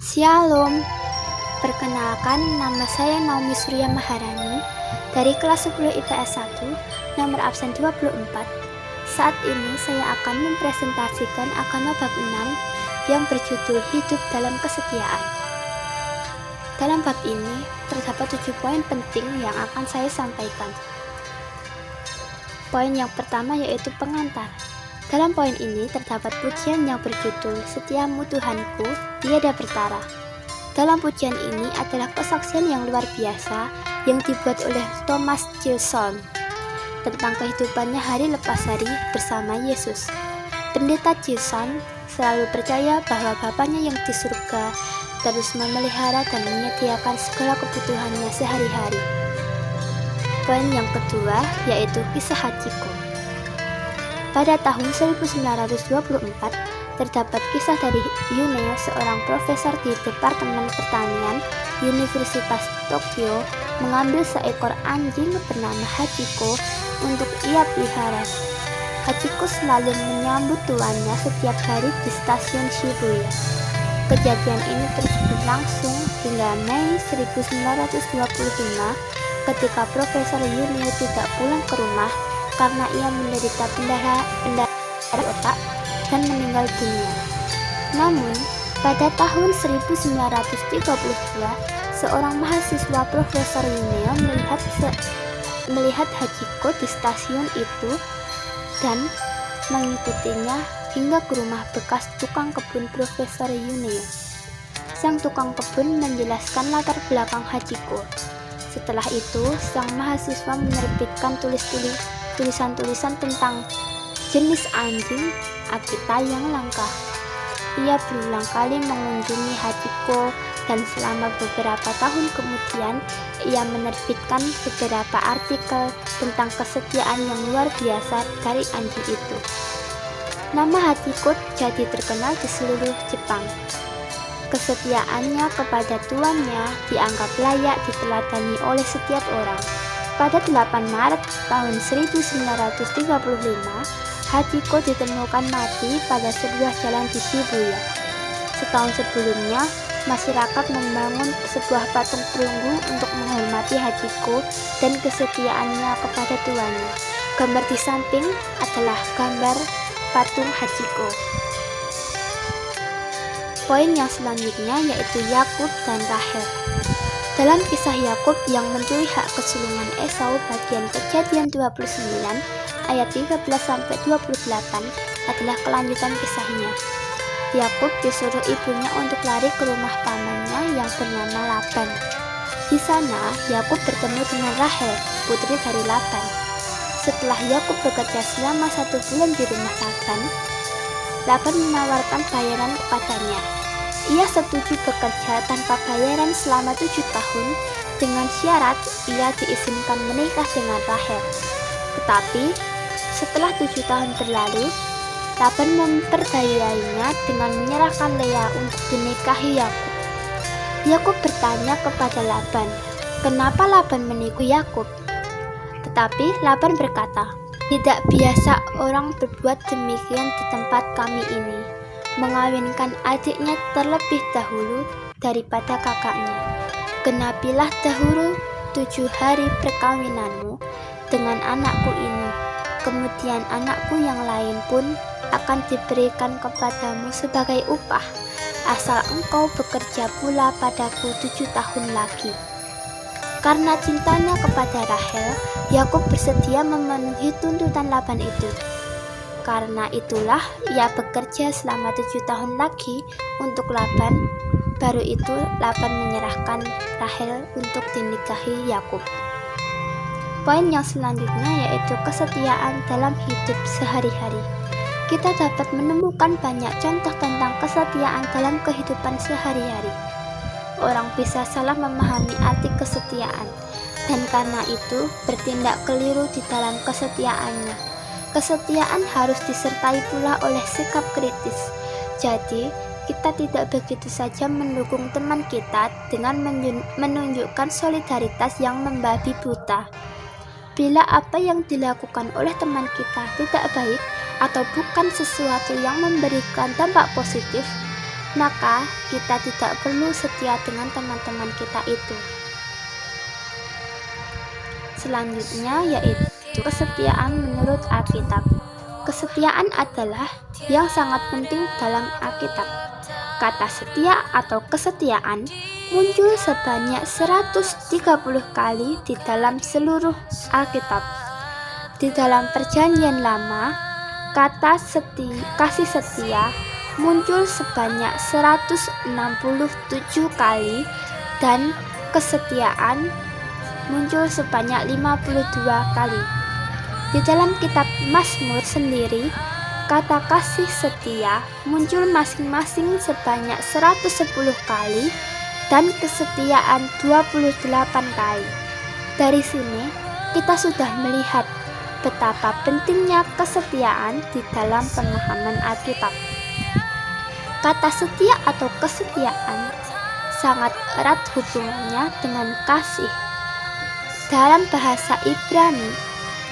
Shalom, perkenalkan nama saya Naomi Surya Maharani dari kelas 10 IPS 1, nomor absen 24. Saat ini saya akan mempresentasikan agama bab 6 yang berjudul Hidup dalam Kesetiaan. Dalam bab ini terdapat 7 poin penting yang akan saya sampaikan. Poin yang pertama yaitu pengantar. Dalam poin ini terdapat pujian yang berjudul Setiamu Tuhanku, Tiada Bertara. Dalam pujian ini adalah kesaksian yang luar biasa yang dibuat oleh Thomas Gilson tentang kehidupannya hari lepas hari bersama Yesus. Pendeta Gilson selalu percaya bahwa Bapanya yang di surga terus memelihara dan menyediakan segala kebutuhannya sehari-hari. Poin yang kedua yaitu kisah Hachiko. Pada tahun 1924, terdapat kisah dari Yuneo, seorang profesor di Departemen Pertanian Universitas Tokyo, mengambil seekor anjing bernama Hachiko untuk ia pelihara. Hachiko selalu menyambut tuannya setiap hari di stasiun Shibuya. Kejadian ini terus berlangsung hingga Mei 1925 ketika Profesor Yuneo tidak pulang ke rumah karena ia menderita pendarahan otak dan meninggal dunia. Namun, pada tahun 1932, seorang mahasiswa Profesor Yuneo melihat Hachiko di stasiun itu dan mengikutinya hingga ke rumah bekas tukang kebun Profesor Yuneo. Sang tukang kebun menjelaskan latar belakang Hachiko. Setelah itu, sang mahasiswa menerbitkan tulisan-tulisan tentang jenis anjing Akita yang langka. Ia berulang kali mengunjungi Hachiko dan selama beberapa tahun kemudian ia menerbitkan beberapa artikel tentang kesetiaan yang luar biasa dari anjing itu. Nama Hachiko jadi terkenal di seluruh Jepang. Kesetiaannya kepada tuannya dianggap layak diteladani oleh setiap orang. Pada 8 Maret tahun 1935, Hachiko ditemukan mati pada sebuah jalan di Shibuya. Setahun sebelumnya, masyarakat membangun sebuah patung perunggu untuk menghormati Hachiko dan kesetiaannya kepada tuannya. Gambar di samping adalah gambar patung Hachiko. Poin yang selanjutnya yaitu Yakub dan Rahel. Dalam kisah Yakub yang mencuri hak kesulungan Esau bagian Kejadian 29 ayat 13-28 adalah kelanjutan kisahnya. Yakub disuruh ibunya untuk lari ke rumah pamannya yang bernama Laban. Di sana Yakub bertemu dengan Rahel, putri dari Laban. Setelah Yakub bekerja selama 1 bulan di rumah Laban menawarkan bayaran kepadanya. Ia setuju bekerja tanpa bayaran selama 7 tahun dengan syarat ia diizinkan menikah dengan Rahel. Tetapi setelah 7 tahun berlalu, Laban memperdayainya dengan menyerahkan Lea untuk dinikahi Yakub. Yakub bertanya kepada Laban, kenapa Laban menipu Yakub? Tetapi Laban berkata, tidak biasa orang berbuat demikian di tempat kami ini, mengawinkan adiknya terlebih dahulu daripada kakaknya. Genapilah dahulu 7 hari perkawinanmu dengan anakku ini, kemudian anakku yang lain pun akan diberikan kepadamu sebagai upah, asal engkau bekerja pula padaku 7 tahun lagi. Karena cintanya kepada Rahel, Yakub bersedia memenuhi tuntutan Laban itu. Karena itulah ia bekerja selama 7 tahun lagi untuk Laban. Baru itu Laban menyerahkan Rahel untuk dinikahi Yakub. Poin yang selanjutnya yaitu kesetiaan dalam hidup sehari-hari. Kita dapat menemukan banyak contoh tentang kesetiaan dalam kehidupan sehari-hari. Orang bisa salah memahami arti kesetiaan, dan karena itu bertindak keliru di dalam kesetiaannya. Kesetiaan harus disertai pula oleh sikap kritis. Jadi, kita tidak begitu saja mendukung teman kita dengan menunjukkan solidaritas yang membabi buta. Bila apa yang dilakukan oleh teman kita tidak baik atau bukan sesuatu yang memberikan dampak positif, maka kita tidak perlu setia dengan teman-teman kita itu. Selanjutnya yaitu kesetiaan menurut Alkitab. Kesetiaan adalah yang sangat penting dalam Alkitab. Kata setia atau kesetiaan muncul sebanyak 130 kali di dalam seluruh Alkitab. Di dalam Perjanjian Lama, kata kasih setia muncul sebanyak 167 kali dan kesetiaan muncul sebanyak 52 kali. Di dalam kitab Mazmur sendiri, kata kasih setia muncul masing-masing sebanyak 110 kali dan kesetiaan 28 kali. Dari sini, kita sudah melihat betapa pentingnya kesetiaan di dalam pemahaman Alkitab. Kata setia atau kesetiaan sangat erat hubungannya dengan kasih. Dalam bahasa Ibrani,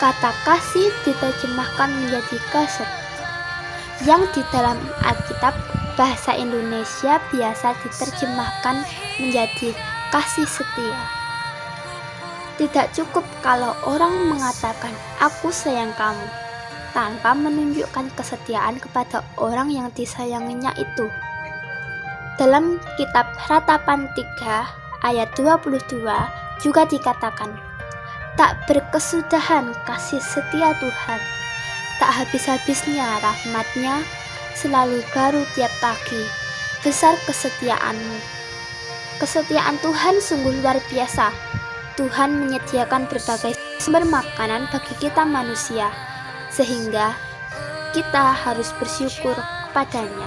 kata kasih diterjemahkan menjadi kased, yang di dalam Alkitab bahasa Indonesia biasa diterjemahkan menjadi kasih setia. Tidak cukup kalau orang mengatakan "aku sayang kamu" tanpa menunjukkan kesetiaan kepada orang yang disayanginya itu. Dalam kitab Ratapan 3 ayat 22 juga dikatakan, "Tak berkesudahan kasih setia Tuhan, tak habis-habisnya rahmat-Nya, selalu baru tiap pagi, besar kesetiaan-Mu." Kesetiaan Tuhan sungguh luar biasa. Tuhan menyediakan berbagai sumber makanan bagi kita manusia, sehingga kita harus bersyukur kepadanya.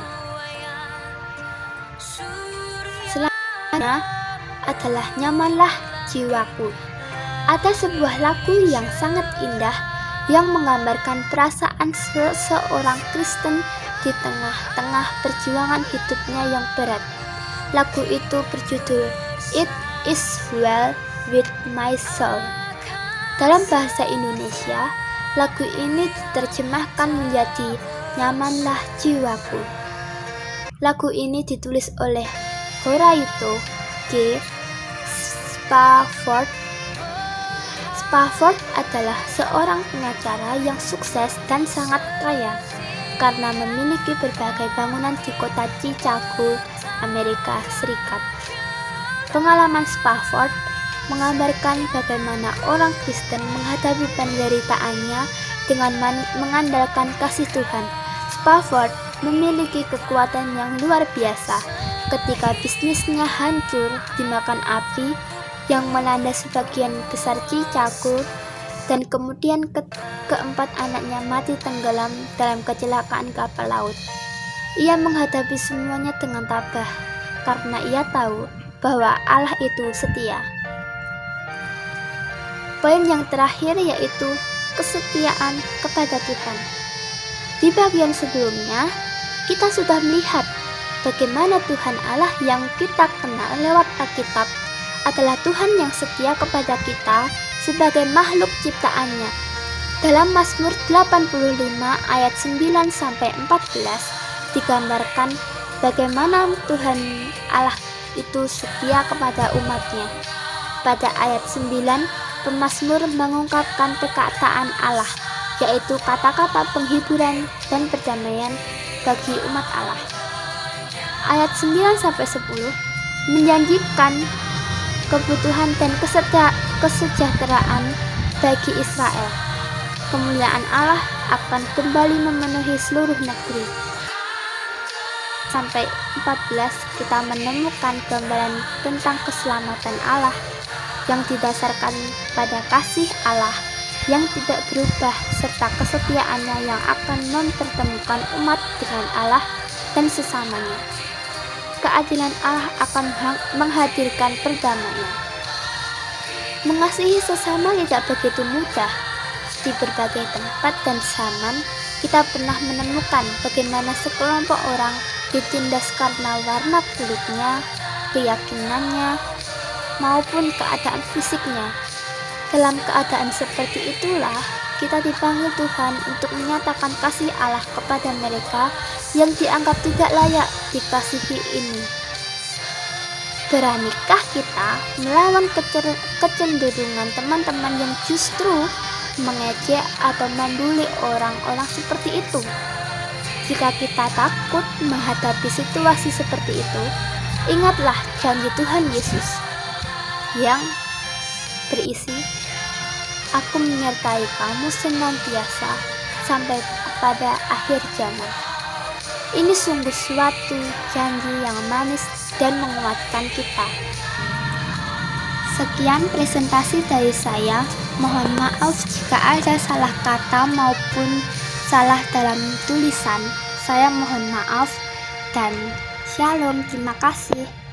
Selanjutnya adalah nyamanlah jiwaku. Ada sebuah lagu yang sangat indah yang menggambarkan perasaan seseorang Kristen di tengah-tengah perjuangan hidupnya yang berat. Lagu itu berjudul "It Is Well With My Soul". Dalam bahasa Indonesia, lagu ini diterjemahkan menjadi "Nyamanlah Jiwaku". Lagu ini ditulis oleh Horatio G. Spafford. Spafford adalah seorang pengacara yang sukses dan sangat kaya karena memiliki berbagai bangunan di kota Chicago, Amerika Serikat. Pengalaman Spafford menggambarkan bagaimana orang Kristen menghadapi penderitaannya dengan mengandalkan kasih Tuhan. Spafford memiliki kekuatan yang luar biasa ketika bisnisnya hancur dimakan api yang melanda sebagian besar Chicago, dan kemudian keempat anaknya mati tenggelam dalam kecelakaan kapal laut. Ia menghadapi semuanya dengan tabah karena ia tahu bahwa Allah itu setia. Poin yang terakhir yaitu kesetiaan kepada Tuhan. Di bagian sebelumnya, kita sudah melihat bagaimana Tuhan Allah yang kita kenal lewat Alkitab adalah Tuhan yang setia kepada kita sebagai makhluk ciptaannya. Dalam Mazmur 85 ayat 9-14 digambarkan bagaimana Tuhan Allah itu setia kepada umatnya. Pada ayat 9, pemazmur mengungkapkan perkataan Allah, yaitu kata-kata penghiburan dan perdamaian bagi umat Allah. Ayat 9-10 menjanjikan kebutuhan dan kesejahteraan bagi Israel. Kemuliaan Allah akan kembali memenuhi seluruh negeri. Sampai 14 kita menemukan gambaran tentang keselamatan Allah yang didasarkan pada kasih Allah yang tidak berubah serta kesetiaannya yang akan mempertemukan umat dengan Allah dan sesamanya. Keadilan Allah akan menghadirkan perdamaian. Mengasihi sesama tidak begitu mudah. Di berbagai tempat dan zaman, kita pernah menemukan bagaimana sekelompok orang ditindas karena warna kulitnya, keyakinannya, maupun keadaan fisiknya. Dalam keadaan seperti itulah, kita dipanggil Tuhan untuk menyatakan kasih Allah kepada mereka yang dianggap tidak layak dikasihi ini. Beranikah kita melawan kecenderungan teman-teman yang justru mengejek atau membuli orang-orang seperti itu? Jika kita takut menghadapi situasi seperti itu, ingatlah janji Tuhan Yesus yang berisi, "Aku menyertai kamu senantiasa sampai pada akhir zaman." Ini sungguh suatu janji yang manis dan menguatkan kita. Sekian presentasi dari saya. Mohon maaf jika ada salah kata maupun salah dalam tulisan. Saya mohon maaf dan shalom. Terima kasih.